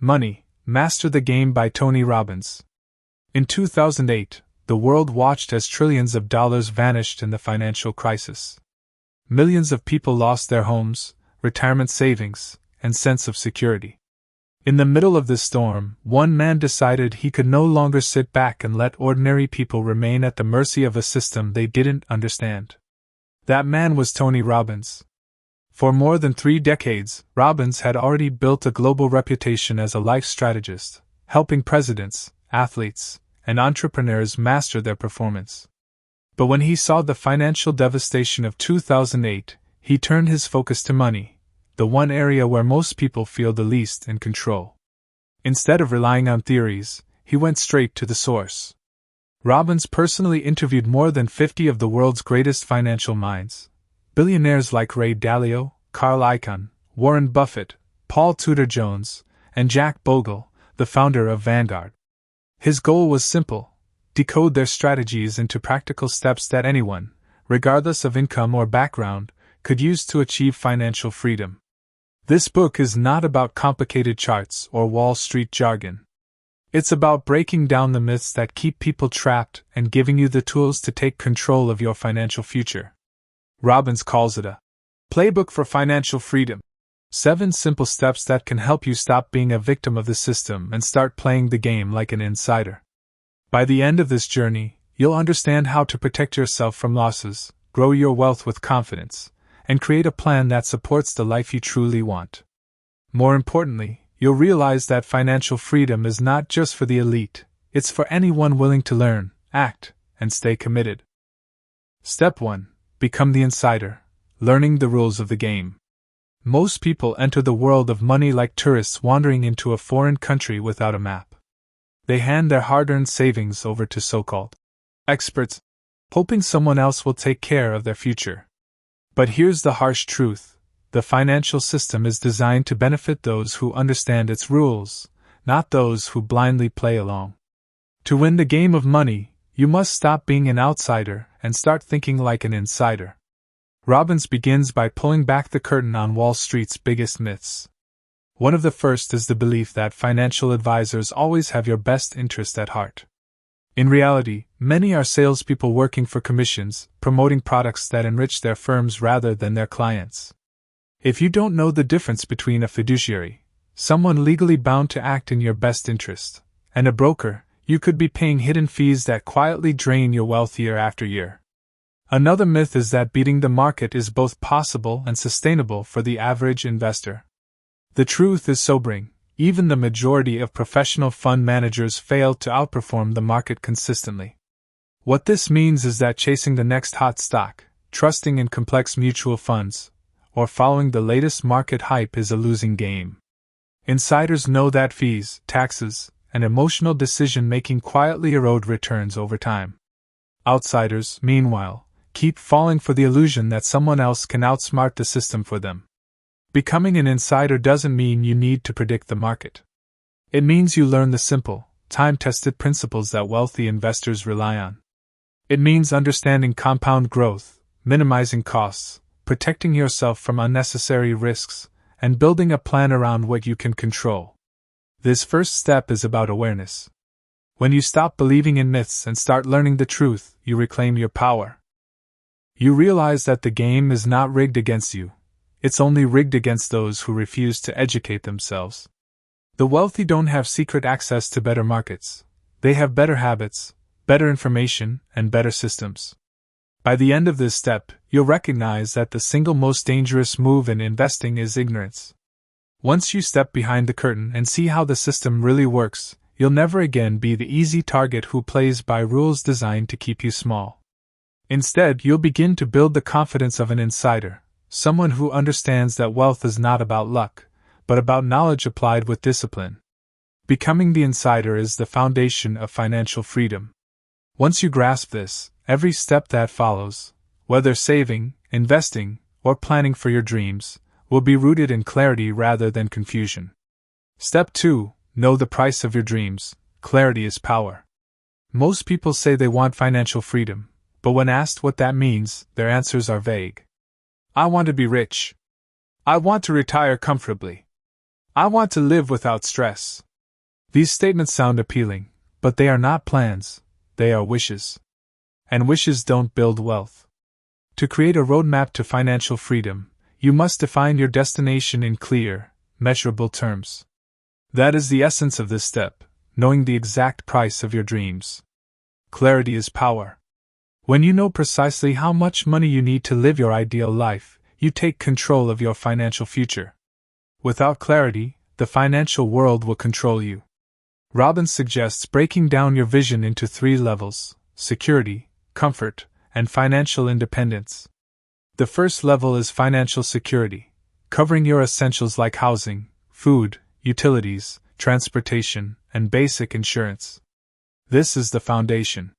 Money, Master the Game by Tony Robbins. In 2008, the world watched as trillions of dollars vanished in the financial crisis. Millions of people lost their homes, retirement savings, and sense of security. In the middle of this storm, one man decided he could no longer sit back and let ordinary people remain at the mercy of a system they didn't understand. That man was Tony Robbins. For more than 3 decades, Robbins had already built a global reputation as a life strategist, helping presidents, athletes, and entrepreneurs master their performance. But when he saw the financial devastation of 2008, he turned his focus to money, the one area where most people feel the least in control. Instead of relying on theories, he went straight to the source. Robbins personally interviewed more than 50 of the world's greatest financial minds. Billionaires like Ray Dalio, Carl Icahn, Warren Buffett, Paul Tudor Jones, and Jack Bogle, the founder of Vanguard. His goal was simple: decode their strategies into practical steps that anyone, regardless of income or background, could use to achieve financial freedom. This book is not about complicated charts or Wall Street jargon. It's about breaking down the myths that keep people trapped and giving you the tools to take control of your financial future. Robbins calls it a playbook for financial freedom. 7 simple steps that can help you stop being a victim of the system and start playing the game like an insider. By the end of this journey, you'll understand how to protect yourself from losses, grow your wealth with confidence, and create a plan that supports the life you truly want. More importantly, you'll realize that financial freedom is not just for the elite, it's for anyone willing to learn, act, and stay committed. Step 1. Become the insider, learning the rules of the game. Most people enter the world of money like tourists wandering into a foreign country without a map. They hand their hard-earned savings over to so-called experts, hoping someone else will take care of their future. But here's the harsh truth: the financial system is designed to benefit those who understand its rules, not those who blindly play along. To win the game of money, you must stop being an outsider and start thinking like an insider. Robbins begins by pulling back the curtain on Wall Street's biggest myths. One of the first is the belief that financial advisors always have your best interest at heart. In reality, many are salespeople working for commissions, promoting products that enrich their firms rather than their clients. If you don't know the difference between a fiduciary, someone legally bound to act in your best interest, and a broker, you could be paying hidden fees that quietly drain your wealth year after year. Another myth is that beating the market is both possible and sustainable for the average investor. The truth is sobering: even the majority of professional fund managers fail to outperform the market consistently. What this means is that chasing the next hot stock, trusting in complex mutual funds, or following the latest market hype is a losing game. Insiders know that fees, taxes, and emotional decision-making quietly erode returns over time. Outsiders, meanwhile, keep falling for the illusion that someone else can outsmart the system for them. Becoming an insider doesn't mean you need to predict the market. It means you learn the simple, time-tested principles that wealthy investors rely on. It means understanding compound growth, minimizing costs, protecting yourself from unnecessary risks, and building a plan around what you can control. This first step is about awareness. When you stop believing in myths and start learning the truth, you reclaim your power. You realize that the game is not rigged against you. It's only rigged against those who refuse to educate themselves. The wealthy don't have secret access to better markets. They have better habits, better information, and better systems. By the end of this step, you'll recognize that the single most dangerous move in investing is ignorance. Once you step behind the curtain and see how the system really works, you'll never again be the easy target who plays by rules designed to keep you small. Instead, you'll begin to build the confidence of an insider, someone who understands that wealth is not about luck, but about knowledge applied with discipline. Becoming the insider is the foundation of financial freedom. Once you grasp this, every step that follows, whether saving, investing, or planning for your dreams, will be rooted in clarity rather than confusion. Step 2. Know the price of your dreams. Clarity is power. Most people say they want financial freedom, but when asked what that means, their answers are vague. I want to be rich. I want to retire comfortably. I want to live without stress. These statements sound appealing, but they are not plans, they are wishes. And wishes don't build wealth. To create a roadmap to financial freedom, you must define your destination in clear, measurable terms. That is the essence of this step, knowing the exact price of your dreams. Clarity is power. When you know precisely how much money you need to live your ideal life, you take control of your financial future. Without clarity, the financial world will control you. Robbins suggests breaking down your vision into 3 levels: security, comfort, and financial independence. The first level is financial security, covering your essentials like housing, food, utilities, transportation, and basic insurance. This is the foundation.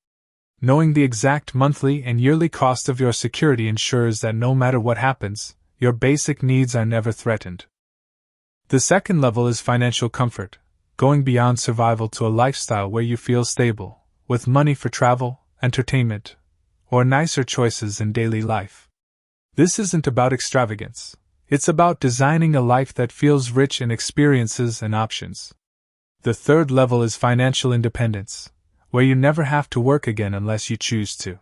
Knowing the exact monthly and yearly cost of your security ensures that no matter what happens, your basic needs are never threatened. The second level is financial comfort, going beyond survival to a lifestyle where you feel stable, with money for travel, entertainment, or nicer choices in daily life. This isn't about extravagance. It's about designing a life that feels rich in experiences and options. The third level is financial independence, where you never have to work again unless you choose to.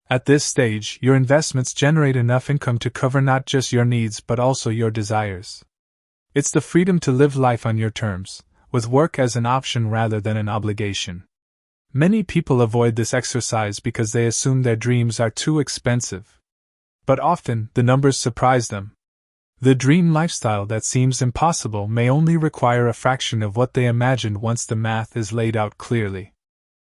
At this stage, your investments generate enough income to cover not just your needs but also your desires. It's the freedom to live life on your terms, with work as an option rather than an obligation. Many people avoid this exercise because they assume their dreams are too expensive. But often, the numbers surprise them. The dream lifestyle that seems impossible may only require a fraction of what they imagined once the math is laid out clearly.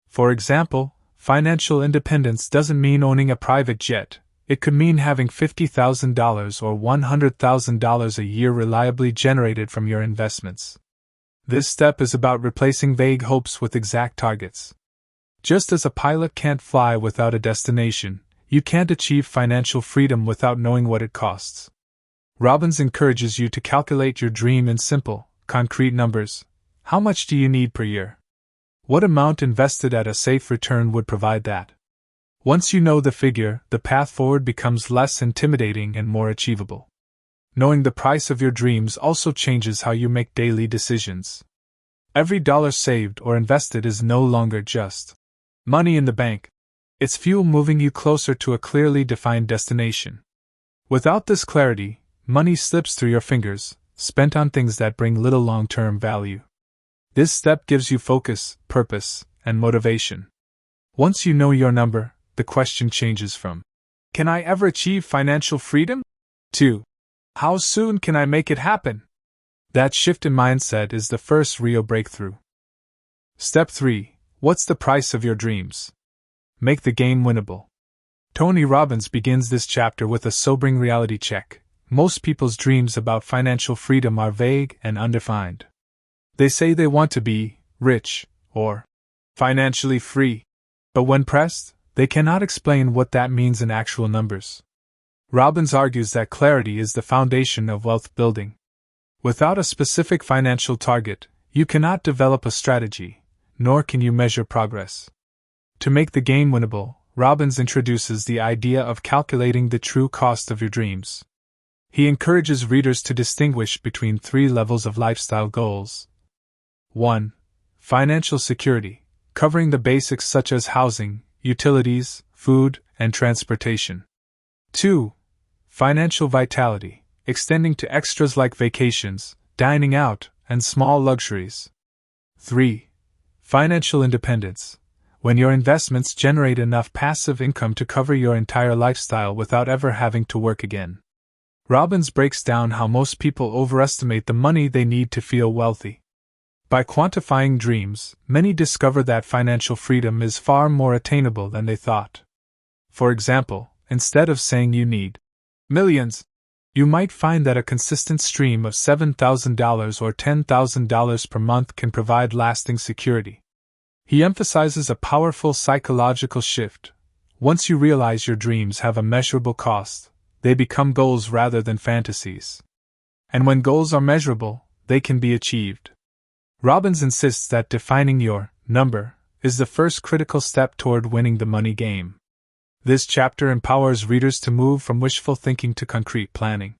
For example, financial independence doesn't mean owning a private jet. It could mean having $50,000 or $100,000 a year reliably generated from your investments. This step is about replacing vague hopes with exact targets. Just as a pilot can't fly without a destination, you can't achieve financial freedom without knowing what it costs. Robbins encourages you to calculate your dream in simple, concrete numbers. How much do you need per year? What amount invested at a safe return would provide that? Once you know the figure, the path forward becomes less intimidating and more achievable. Knowing the price of your dreams also changes how you make daily decisions. Every dollar saved or invested is no longer just money in the bank. It's fuel moving you closer to a clearly defined destination. Without this clarity, money slips through your fingers, spent on things that bring little long-term value. This step gives you focus, purpose, and motivation. Once you know your number, the question changes from, "Can I ever achieve financial freedom?" to, "How soon can I make it happen?" That shift in mindset is the first real breakthrough. Step 3. What's the price of your dreams? Make the game winnable. Tony Robbins begins this chapter with a sobering reality check. Most people's dreams about financial freedom are vague and undefined. They say they want to be rich or financially free, but when pressed, they cannot explain what that means in actual numbers. Robbins argues that clarity is the foundation of wealth building. Without a specific financial target, you cannot develop a strategy, nor can you measure progress. To make the game winnable, Robbins introduces the idea of calculating the true cost of your dreams. He encourages readers to distinguish between 3 levels of lifestyle goals. 1. Financial security, covering the basics such as housing, utilities, food, and transportation. 2. Financial vitality, extending to extras like vacations, dining out, and small luxuries. 3. Financial independence, when your investments generate enough passive income to cover your entire lifestyle without ever having to work again. Robbins breaks down how most people overestimate the money they need to feel wealthy. By quantifying dreams, many discover that financial freedom is far more attainable than they thought. For example, instead of saying you need millions, you might find that a consistent stream of $7,000 or $10,000 per month can provide lasting security. He emphasizes a powerful psychological shift. Once you realize your dreams have a measurable cost, they become goals rather than fantasies. And when goals are measurable, they can be achieved. Robbins insists that defining your number is the first critical step toward winning the money game. This chapter empowers readers to move from wishful thinking to concrete planning.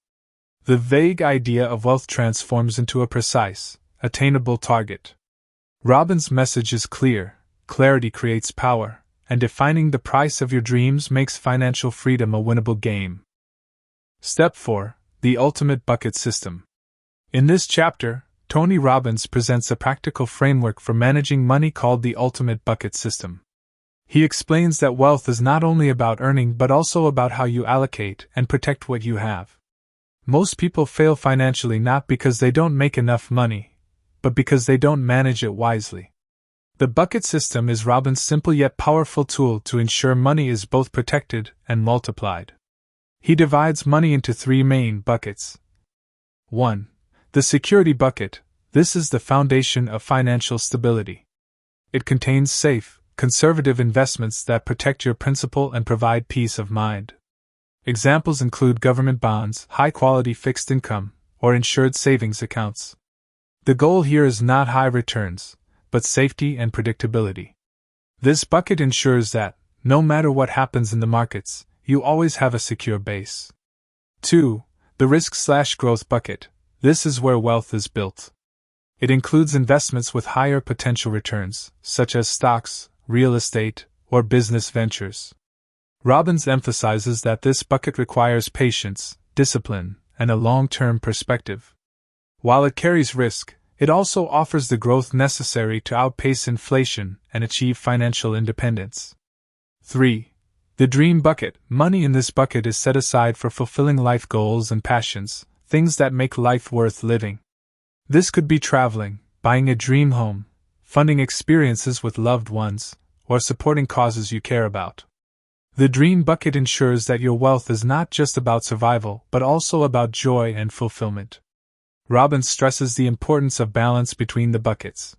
The vague idea of wealth transforms into a precise, attainable target. Robbins' message is clear: clarity creates power, and defining the price of your dreams makes financial freedom a winnable game. Step 4. The Ultimate Bucket System. In this chapter, Tony Robbins presents a practical framework for managing money called the Ultimate Bucket System. He explains that wealth is not only about earning but also about how you allocate and protect what you have. Most people fail financially not because they don't make enough money, but because they don't manage it wisely. The bucket system is Robbins' simple yet powerful tool to ensure money is both protected and multiplied. He divides money into 3 main buckets. 1. The security bucket. This is the foundation of financial stability. It contains safe, conservative investments that protect your principal and provide peace of mind. Examples include government bonds, high-quality fixed income, or insured savings accounts. The goal here is not high returns, but safety and predictability. This bucket ensures that, no matter what happens in the markets, you always have a secure base. 2. The risk/growth bucket. This is where wealth is built. It includes investments with higher potential returns, such as stocks, real estate, or business ventures. Robbins emphasizes that this bucket requires patience, discipline, and a long-term perspective. While it carries risk, it also offers the growth necessary to outpace inflation and achieve financial independence. 3. The dream bucket. Money in this bucket is set aside for fulfilling life goals and passions, things that make life worth living. This could be traveling, buying a dream home, funding experiences with loved ones, or supporting causes you care about. The dream bucket ensures that your wealth is not just about survival, but also about joy and fulfillment. Robbins stresses the importance of balance between the buckets.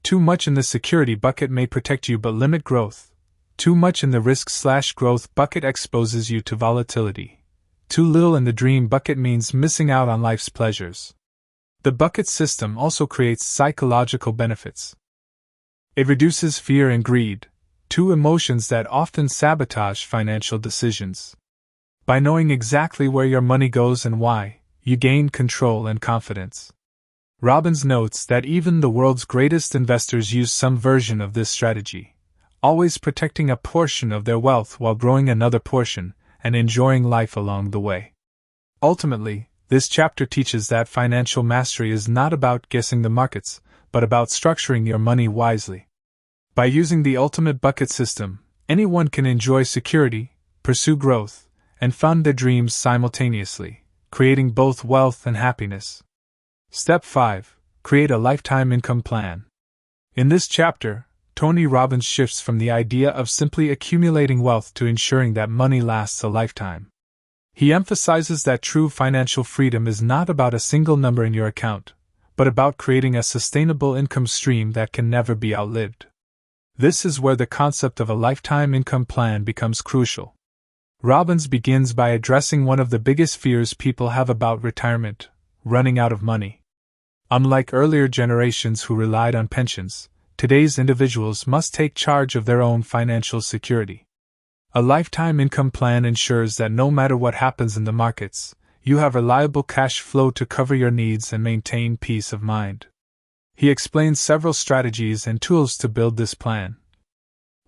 Too much in the security bucket may protect you but limit growth. Too much in the risk/growth bucket exposes you to volatility. Too little in the dream bucket means missing out on life's pleasures. The bucket system also creates psychological benefits. It reduces fear and greed, 2 emotions that often sabotage financial decisions. By knowing exactly where your money goes and why, you gain control and confidence. Robbins notes that even the world's greatest investors use some version of this strategy, always protecting a portion of their wealth while growing another portion and enjoying life along the way. Ultimately, this chapter teaches that financial mastery is not about guessing the markets, but about structuring your money wisely. By using the ultimate bucket system, anyone can enjoy security, pursue growth, and fund their dreams simultaneously, creating both wealth and happiness. Step 5. Create a lifetime income plan. In this chapter, Tony Robbins shifts from the idea of simply accumulating wealth to ensuring that money lasts a lifetime. He emphasizes that true financial freedom is not about a single number in your account, but about creating a sustainable income stream that can never be outlived. This is where the concept of a lifetime income plan becomes crucial. Robbins begins by addressing one of the biggest fears people have about retirement: running out of money. Unlike earlier generations who relied on pensions, today's individuals must take charge of their own financial security. A lifetime income plan ensures that no matter what happens in the markets, you have reliable cash flow to cover your needs and maintain peace of mind. He explains several strategies and tools to build this plan.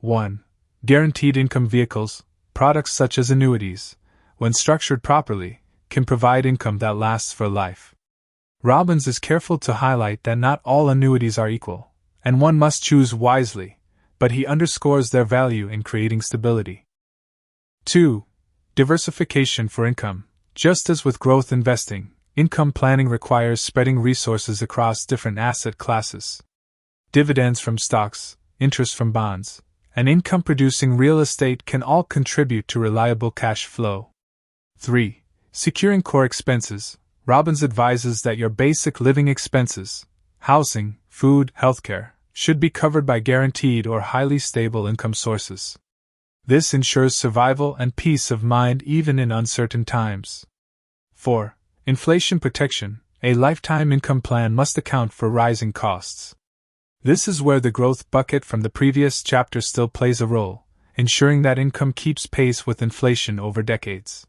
1. Guaranteed income vehicles. Products such as annuities, when structured properly, can provide income that lasts for life. Robbins is careful to highlight that not all annuities are equal, and one must choose wisely, but he underscores their value in creating stability. 2. Diversification for income. Just as with growth investing, income planning requires spreading resources across different asset classes. Dividends from stocks, interest from bonds, and income-producing real estate can all contribute to reliable cash flow. 3. Securing core expenses. Robbins advises that your basic living expenses, housing, food, healthcare, should be covered by guaranteed or highly stable income sources. This ensures survival and peace of mind even in uncertain times. 4. Inflation protection. A lifetime income plan must account for rising costs. This is where the growth bucket from the previous chapter still plays a role, ensuring that income keeps pace with inflation over decades.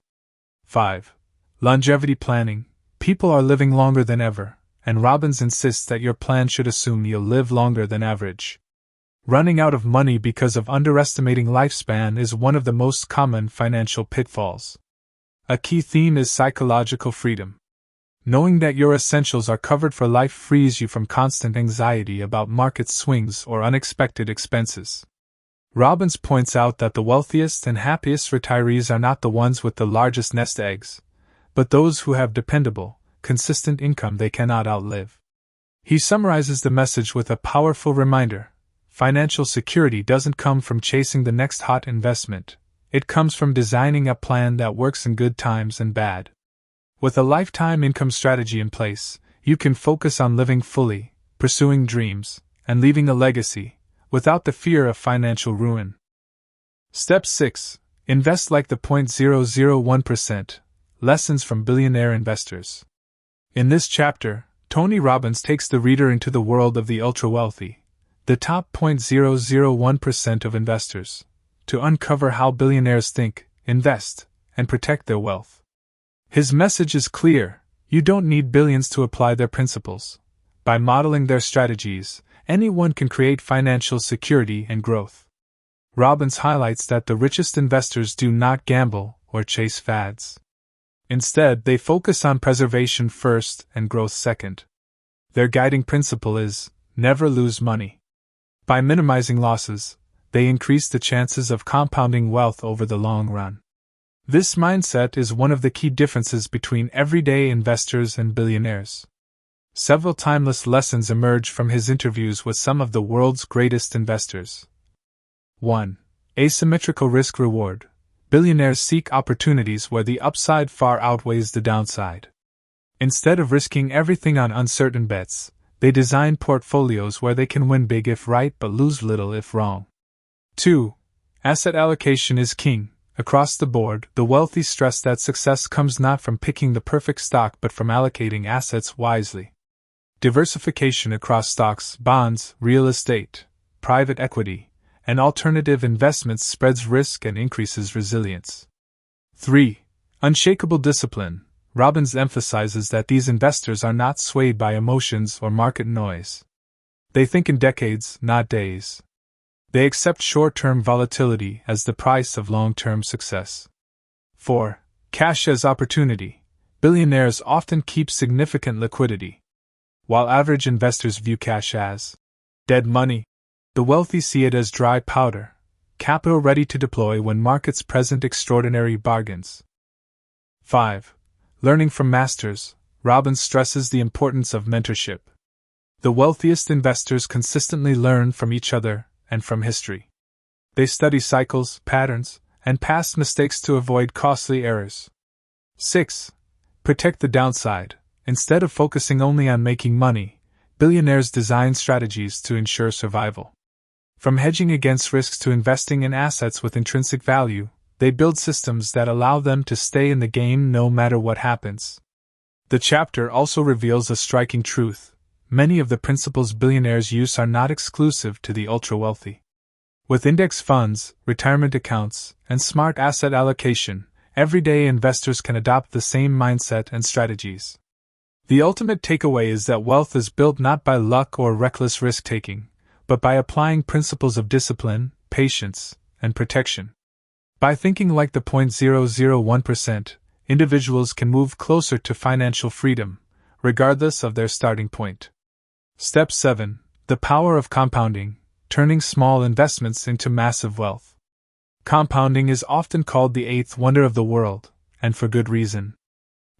5. Longevity planning. People are living longer than ever, and Robbins insists that your plan should assume you'll live longer than average. Running out of money because of underestimating lifespan is one of the most common financial pitfalls. A key theme is psychological freedom. Knowing that your essentials are covered for life frees you from constant anxiety about market swings or unexpected expenses. Robbins points out that the wealthiest and happiest retirees are not the ones with the largest nest eggs, but those who have dependable, consistent income they cannot outlive. He summarizes the message with a powerful reminder: financial security doesn't come from chasing the next hot investment, it comes from designing a plan that works in good times and bad. With a lifetime income strategy in place, you can focus on living fully, pursuing dreams, and leaving a legacy, without the fear of financial ruin. Step 6. Invest like the 0.001%. Lessons from Billionaire Investors. In this chapter, Tony Robbins takes the reader into the world of the ultra-wealthy, the top 0.001% of investors, to uncover how billionaires think, invest, and protect their wealth. His message is clear: you don't need billions to apply their principles. By modeling their strategies, anyone can create financial security and growth. Robbins highlights that the richest investors do not gamble or chase fads. Instead, they focus on preservation first and growth second. Their guiding principle is, never lose money. By minimizing losses, they increase the chances of compounding wealth over the long run. This mindset is one of the key differences between everyday investors and billionaires. Several timeless lessons emerge from his interviews with some of the world's greatest investors. 1. Asymmetrical risk-reward. Billionaires seek opportunities where the upside far outweighs the downside. Instead of risking everything on uncertain bets, they design portfolios where they can win big if right but lose little if wrong. 2. Asset allocation is king. Across the board, the wealthy stress that success comes not from picking the perfect stock but from allocating assets wisely. Diversification across stocks, bonds, real estate, private equity, and alternative investments spreads risk and increases resilience. 3. Unshakable discipline. Robbins emphasizes that these investors are not swayed by emotions or market noise. They think in decades, not days. They accept short-term volatility as the price of long-term success. 4. Cash as opportunity. Billionaires often keep significant liquidity. While average investors view cash as dead money, the wealthy see it as dry powder, capital ready to deploy when markets present extraordinary bargains. 5. Learning from masters. Robbins stresses the importance of mentorship. The wealthiest investors consistently learn from each other and from history. They study cycles, patterns, and past mistakes to avoid costly errors. 6. Protect the downside. Instead of focusing only on making money, billionaires design strategies to ensure survival. From hedging against risks to investing in assets with intrinsic value, they build systems that allow them to stay in the game no matter what happens. The chapter also reveals a striking truth. Many of the principles billionaires use are not exclusive to the ultra-wealthy. With index funds, retirement accounts, and smart asset allocation, everyday investors can adopt the same mindset and strategies. The ultimate takeaway is that wealth is built not by luck or reckless risk-taking, but by applying principles of discipline, patience, and protection. By thinking like the 0.001%, individuals can move closer to financial freedom, regardless of their starting point. Step 7. The power of compounding, turning small investments into massive wealth. Compounding is often called the eighth wonder of the world, and for good reason.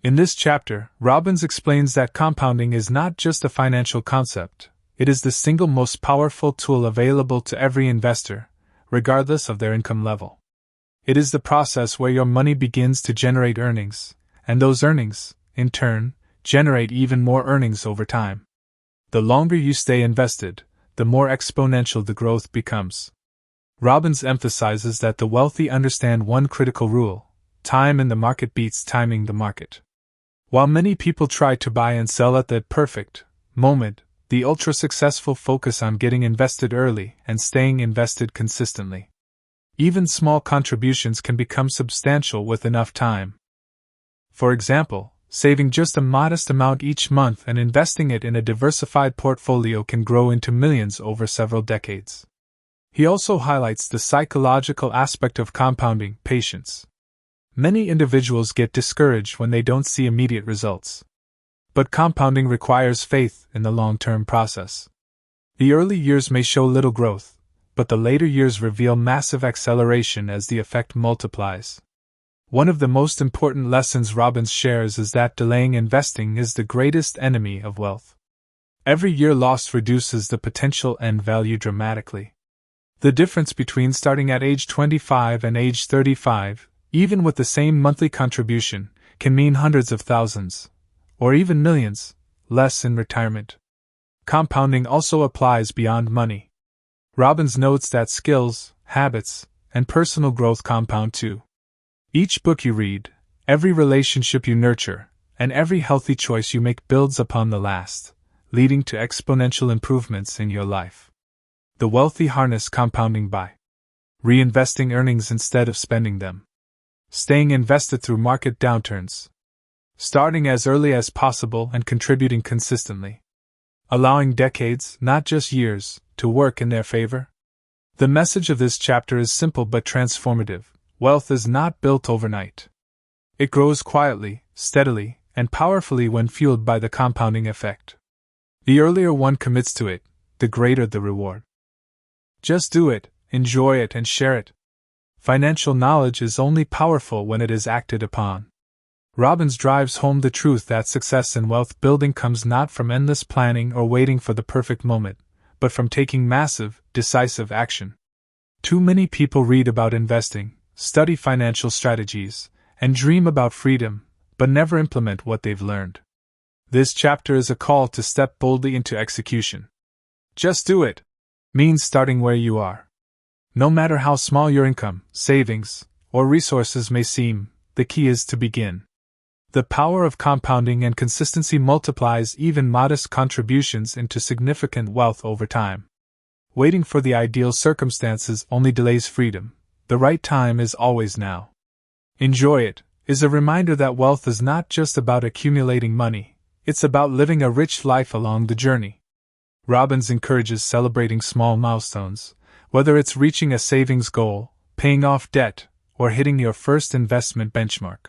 In this chapter, Robbins explains that compounding is not just a financial concept, it is the single most powerful tool available to every investor, regardless of their income level. It is the process where your money begins to generate earnings, and those earnings, in turn, generate even more earnings over time. The longer you stay invested, the more exponential the growth becomes. Robbins emphasizes that the wealthy understand one critical rule: time in the market beats timing the market. While many people try to buy and sell at the perfect moment, the ultra-successful focus on getting invested early and staying invested consistently. Even small contributions can become substantial with enough time. For example, Saving just a modest amount each month and investing it in a diversified portfolio can grow into millions over several decades. He also highlights the psychological aspect of compounding, patience. Many individuals get discouraged when they don't see immediate results. But compounding requires faith in the long-term process. The early years may show little growth, but the later years reveal massive acceleration as the effect multiplies. One of the most important lessons Robbins shares is that delaying investing is the greatest enemy of wealth. Every year lost reduces the potential end value dramatically. The difference between starting at age 25 and age 35, even with the same monthly contribution, can mean hundreds of thousands, or even millions, less in retirement. Compounding also applies beyond money. Robbins notes that skills, habits, and personal growth compound too. Each book you read, every relationship you nurture, and every healthy choice you make builds upon the last, leading to exponential improvements in your life. The wealthy harness compounding by reinvesting earnings instead of spending them, staying invested through market downturns, starting as early as possible and contributing consistently, allowing decades, not just years, to work in their favor. The message of this chapter is simple but transformative. Wealth is not built overnight. It grows quietly, steadily, and powerfully when fueled by the compounding effect. The earlier one commits to it, the greater the reward. Just do it, enjoy it, and share it. Financial knowledge is only powerful when it is acted upon. Robbins drives home the truth that success in wealth building comes not from endless planning or waiting for the perfect moment, but from taking massive, decisive action. Too many people read about investing, study financial strategies, and dream about freedom, but never implement what they've learned. This chapter is a call to step boldly into execution. Just do it means starting where you are. No matter how small your income, savings, or resources may seem, the key is to begin. The power of compounding and consistency multiplies even modest contributions into significant wealth over time. Waiting for the ideal circumstances only delays freedom. The right time is always now. Enjoy it is a reminder that wealth is not just about accumulating money, it's about living a rich life along the journey. Robbins encourages celebrating small milestones, whether it's reaching a savings goal, paying off debt, or hitting your first investment benchmark.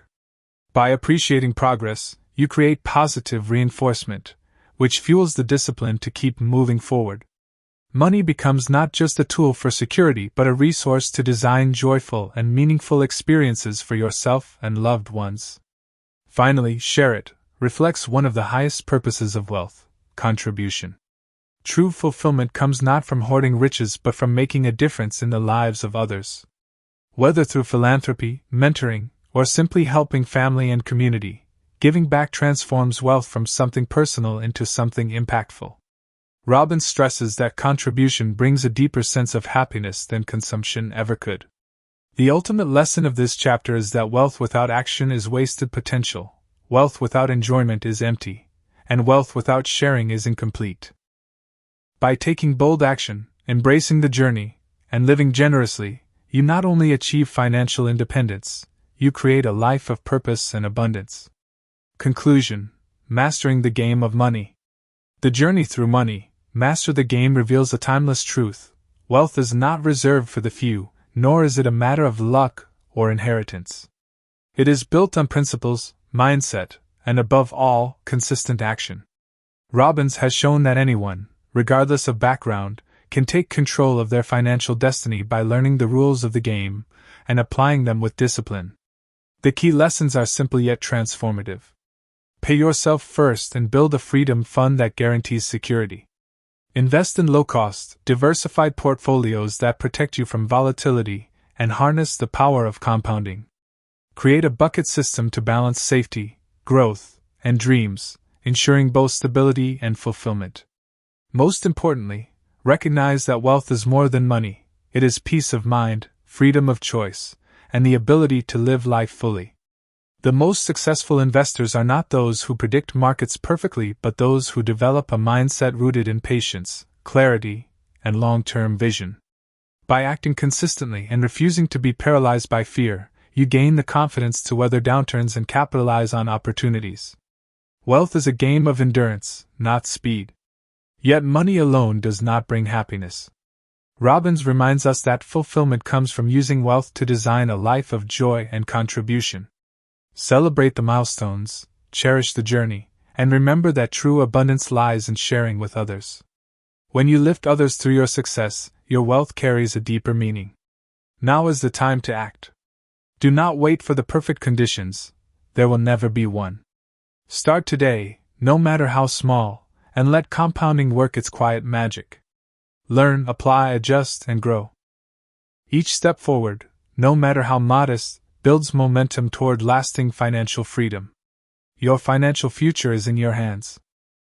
By appreciating progress, you create positive reinforcement, which fuels the discipline to keep moving forward. Money becomes not just a tool for security but a resource to design joyful and meaningful experiences for yourself and loved ones. Finally, share it reflects one of the highest purposes of wealth: contribution. True fulfillment comes not from hoarding riches but from making a difference in the lives of others. Whether through philanthropy, mentoring, or simply helping family and community, giving back transforms wealth from something personal into something impactful. Robbins stresses that contribution brings a deeper sense of happiness than consumption ever could. The ultimate lesson of this chapter is that wealth without action is wasted potential, wealth without enjoyment is empty, and wealth without sharing is incomplete. By taking bold action, embracing the journey, and living generously, you not only achieve financial independence, you create a life of purpose and abundance. Conclusion: Mastering the game of money. The journey through money, Master the Game reveals a timeless truth. Wealth is not reserved for the few, nor is it a matter of luck or inheritance. It is built on principles, mindset, and above all, consistent action. Robbins has shown that anyone, regardless of background, can take control of their financial destiny by learning the rules of the game and applying them with discipline. The key lessons are simple yet transformative. Pay yourself first and build a freedom fund that guarantees security. Invest in low-cost, diversified portfolios that protect you from volatility and harness the power of compounding. Create a bucket system to balance safety, growth, and dreams, ensuring both stability and fulfillment. Most importantly, recognize that wealth is more than money. It is peace of mind, freedom of choice, and the ability to live life fully. The most successful investors are not those who predict markets perfectly but those who develop a mindset rooted in patience, clarity, and long-term vision. By acting consistently and refusing to be paralyzed by fear, you gain the confidence to weather downturns and capitalize on opportunities. Wealth is a game of endurance, not speed. Yet money alone does not bring happiness. Robbins reminds us that fulfillment comes from using wealth to design a life of joy and contribution. Celebrate the milestones, cherish the journey, and remember that true abundance lies in sharing with others. When you lift others through your success, your wealth carries a deeper meaning. Now is the time to act. Do not wait for the perfect conditions, there will never be one. Start today, no matter how small, and let compounding work its quiet magic. Learn, apply, adjust, and grow. Each step forward, no matter how modest, builds momentum toward lasting financial freedom. Your financial future is in your hands.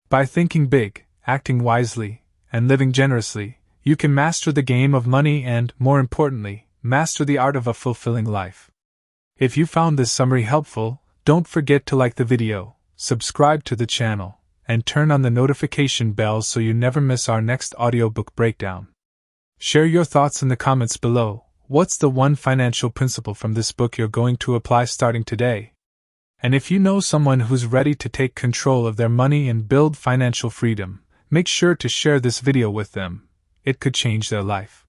By thinking big, acting wisely, and living generously, you can master the game of money and, more importantly, master the art of a fulfilling life. If you found this summary helpful, don't forget to like the video, subscribe to the channel, and turn on the notification bell so you never miss our next audiobook breakdown. Share your thoughts in the comments below. What's the one financial principle from this book you're going to apply starting today? And if you know someone who's ready to take control of their money and build financial freedom, make sure to share this video with them. It could change their life.